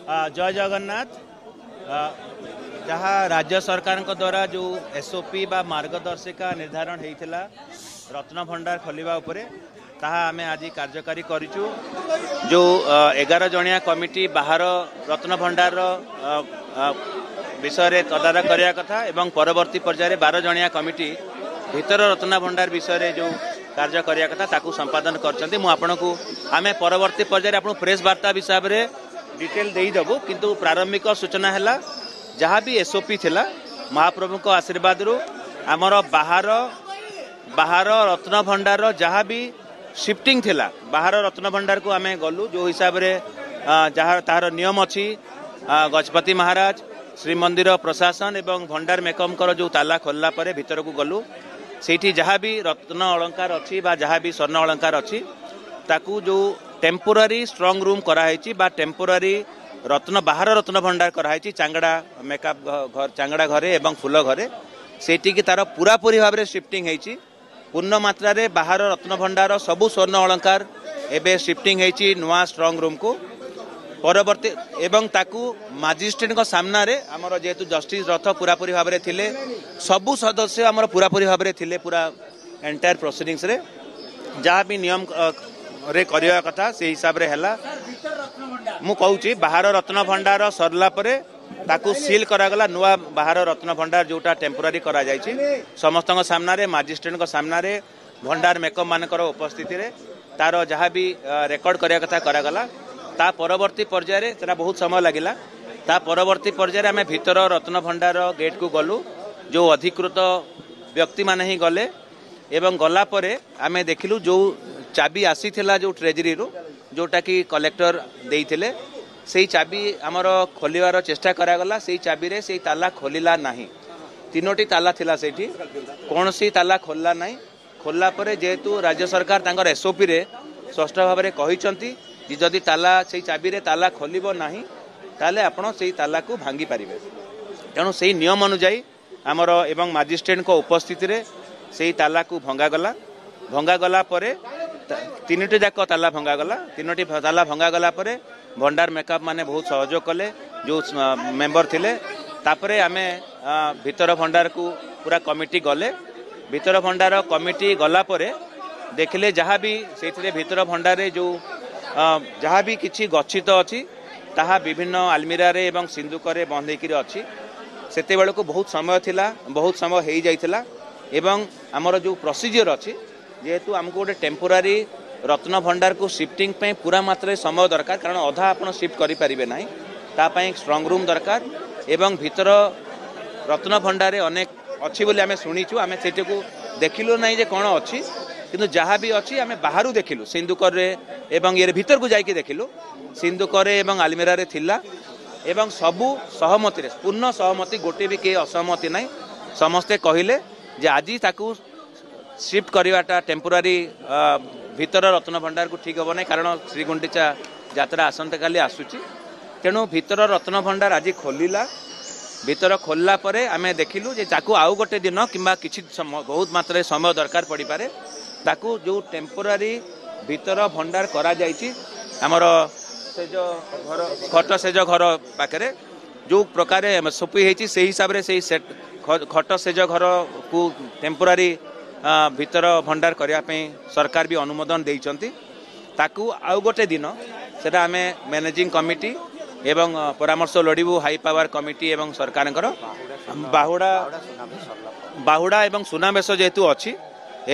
जय जगन्नाथ। जहाँ राज्य सरकार द्वारा जो एसओपी बा मार्गदर्शिका निर्धारण होता रत्न भंडार खोलिबा उपरे ताहा आमे आज कार्यकारी करिचु। जो 11 जणिया कमिटी बाहर रत्न भंडार विषय रे तदारख करिया कथा एवं परवर्ती पर्याय 12 जणिया कमिटी भीतर रत्न भंडार विषय जो कार्य करिया कथा ताकू संपादन करछन्ती। मु आपनकू आमे परवर्ती पर्याय आपन प्रेस वार्ता विषय रे डिटेल देई देबो, किंतु प्रारंभिक सूचना हैला जहाँ भी एसओपी थिला महाप्रभु को आशीर्वाद रु आमर बाहर रत्न भंडार जहाँ भी शिफ्टिंग थिला बाहर रत्न भंडार को आमे गलु। जो हिसाब रे जहाँ तार नियम अच्छी गजपति महाराज श्रीमंदिर प्रशासन एवं भंडार मेकम कर जो ताला खोलला परे भीतर को गलु। सेठी जहाँ भी रत्न अलंकार अच्छी बा जहाँ भी स्वर्ण अलंकार अच्छी ताकू जो टेम्पोरारी स्ट्रॉन्ग रूम कराई बा टेम्पोरारी रत्न बाहर रत्न भंडार कराई चांगड़ा मेकअप घर चांगड़ा घरे एवं फूल घरे सेठी की तार पूरापूरी भाव में शिफ्टिंग होती पूर्ण मात्रा रे बाहर रत्न भंडार सबू स्वर्ण अलंकार एबे शिफ्टिंग होती नुआ स्ट्रॉन्ग रूम को परवर्ती एवं ताकू मजिस्ट्रेट को सामना रे आमर जेहेतु जस्टिस रथ पूरापूरी भाव में थिले सबू सदस्य आमर पूरापूरी भाव में थिले पूरा एंटायर प्रोसीडिंग्स रे जहाँ भी नियम रे करिया कथा से हिसाब रे हैला। मु कहूची बाहर रत्न भंडार सरला परे ताकू सील करागला नुआ बाहर रत्न भंडार जोटा टेम्पोरारी करा जायछि समस्त सामना रे मजिस्ट्रेट को सामना रे भंडार मेकअप मानकर उपस्थिति रे तार जहाँ भी रेकर्ड करिया कथा करागला। ता परवर्ती पर्याय रे तेरा बहुत समय लागिला। ता परवर्ती पर्याय आमे भीतर रत्न भंडार गेट को गलु। जो अधिकृत व्यक्ति माने ही गले एवं गला परे आमे देखिलु जो चाबी आसी थिला जो ट्रेजरी रो जोटा कि कलेक्टर देइथिले सेही चाबी आमर खोलिवार चेष्टा करागला। सेही चाबी रे सेही ताला खोलिला नाही। तीनोटी ताला थिला सेठी कोनसी ताला खोलला नाही। खोलला परे जेहेतु राज्य सरकार तांकर एसओपी रे स्पष्ट भाव में कहिसंती जदि ताला सेही चाबी रे ताला खोलिबो नाही ताले आपण सेही ताला को भांगी पारिबे। तेणु सेही नियम अनुसार आमर एवं मजिस्ट्रेट को उपस्थिति रे सेही ताला को भंगा गला परे तीनोटी जाक ताला भंगा गला। तीनोटी ताला भंगा गला परे भंडार मेकअप माने बहुत सहयोग कले जो मेंबर थिले। तापरे आमे भीतर भंडार को पूरा कमिटी गले। भीतर भंडार कमिटी गला परे देखले जहाँ भी से भीतर भंडार जो जहाँ भी किछि गच्छित अच्छी ताहा विभिन्न आलमीरा रे एवं सिंदूक रे बंधेकी अच्छी सेते बेल को बहुत समय थिला बहुत समय हो जाइथिला एवं आमर जो प्रोसीजर अच्छी जेहेतु आमको गोटे टेम्पोरारी रत्न भंडार को शिफ्टिंग पे पूरा मात्रा समय दरकार कारण अधा आपण शिफ्ट करि परिबे नाही तापाई स्ट्रॉन्ग रूम दरकार एवं भीतर रत्न भंडार अनेक अच्छी बोली आमे शुणीचु। आमे सेटे को देखिलु नाही जे कोन अच्छी किंतु जहाँ भी अच्छी आमे बाहरु देखिलु सिंदूक रे एवं ये भीतर को जाइके देखिलु सिंदूक रे एवं आलमीरा रे थिला एवं सबू सहमति रे पूर्ण सहमति गोटे भी के असहमति नाही। समस्ते कहिले जे आजी ताकू शिफ्ट करवाटा टेम्पोरारी भीतर रत्न भंडार को ठीक हम ना कारण श्रीगुंडीचा यात्रा आसंता काली आसुची। तेणु भीतर रत्न भंडार आज खोलिला। भीतर खोलला परे आमे देखिलु जे ताकू आउ गोटे दिन किंबा किछि बहुत मात्रा समय दरकार पड़ी पारे ताकू जो टेम्पोरारी भीतर भंडार करा जायछि हमर से जो घर खट सेज घर पाखरे जो प्रकार सोपी होती से हिसाब रे से सेट खट सेज घर को टेम्पोरारी भीतर भंडार करने सरकार भी अनुमोदन देइचंती। ताकू आउ गोटे दिन सेटा आमे मैनेजिंग कमिटी एवं परामर्श लोड़ू हाई पावर कमिटी एवं सरकार बाहुड़ा एवं सुनाबेश जेहेतु अच्छी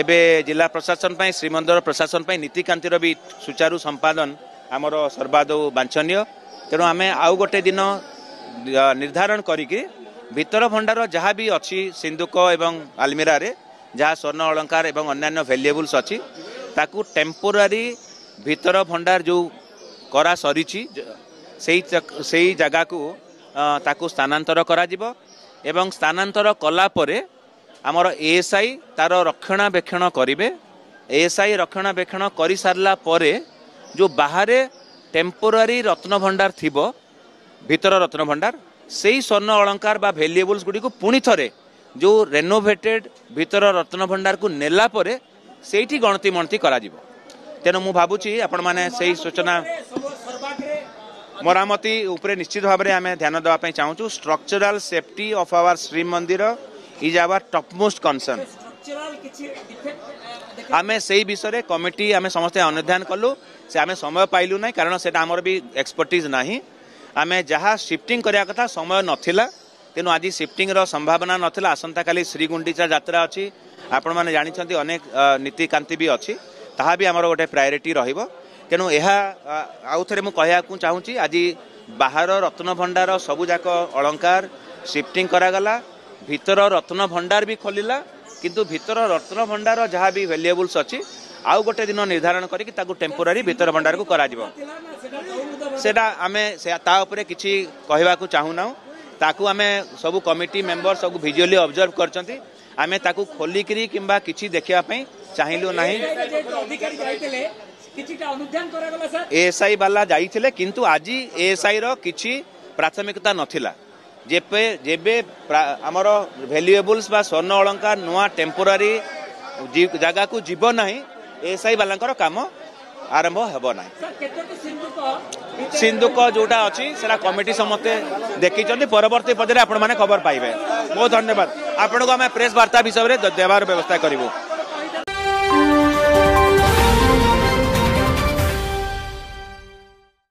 एबे जिला प्रशासन पाई श्रीमंदिर प्रशासन पाई नीतिकांतिर भी सुचारू संपादन आमर सर्वादौ वांछनीय। तेणु आमे आउ गोटे दिन निर्धारण करिकी भीतर भंडार जहाँ भी अच्छी सिंदूक एवं आलमीरा रे जहाँ स्वर्ण अलंकार एवं अन्यान्य वैल्यूएबल्स अच्छी ताकू टेम्पोरारी भीतर भंडार जो करा सरीची सेही जगह को ताकू स्थानांतर करा जिवो एवं स्थानांतर कला परे आमर एएसआई तार रक्षणाबेक्षण करिवे। एएसआई रक्षणाबेक्षण करि सारला परे जो बाहर टेम्पोरारी रत्न भंडार थिबो भीतर रत्न भंडार सेही स्वर्ण अलंकार बा वैल्यूएबल्स गुडी को पुणी थरे जो रेनोवेटेड भीतर रत्न भंडार को नेला परे सेठी गणति मणति करा जिवो। तेणु मु भाबुची आपण माने सेही सूचना मरामती उपरे निश्चित भाव में आम ध्यान देवाई चाहूँ। Structural safety of our Shri Mandir is our topmost concern. आम से विषय कमिटी आम समस्ते अनुधान कलु से आम समय पाइलु ना कारण से आमर भी एक्सपर्टीज ना आम जहाँ शिफ्टिंग करने कथा समय नाला तेणु आज शिफ्टिंग रो संभावना नाला। आसंता काली श्रीगुंडीचा यात्रा अच्छी आपण मैंने जानते अनेक नीतिकांति भी अच्छी ताहा भी आमर गोटे प्रायोरिटी रहिबो। तेणु यह आउ थे मुझे कहूँ चाहूँगी आज बाहर रत्न भंडार सबुजाक अलंकार शिफ्टिंग करागला भितर रत्न भंडार भी खोलिला किंतु भितर रत्न भंडार जहाँ भी वैल्यूएबल्स अच्छी आउ गोटे दिन निर्धारण करके टेम्पोरारी भितर भंडार को कराजिबो। सेटा आमे ता उपरे किछि कहबाकू चाहूना ताकू आमे सब कमिटी मेंबर सब विजुअली ऑब्जर्व करचंती आमे ताकू खोलिकरी किंबा किछि देखिया पई चाहिलु नाही। एएसआई वाला जाइथिले किंतु आज एएसआई रो किछि प्राथमिकता नथिला जेपे जेबे हमर वैल्यूएबल्स बा स्वर्ण अलंकार नुआ टेम्पोरारी जगह को जीव नाही एएसआई वाला काम आरंभ हेबो नाही। सिंधुक जोटा अच्छी सेटा कमिटी समस्ते देखी परवर्ती पर्याय आपण माने खबर पाइबे। बहुत धन्यवाद। आपण को आम प्रेस वार्ता विषय में देवार व्यवस्था करूँ।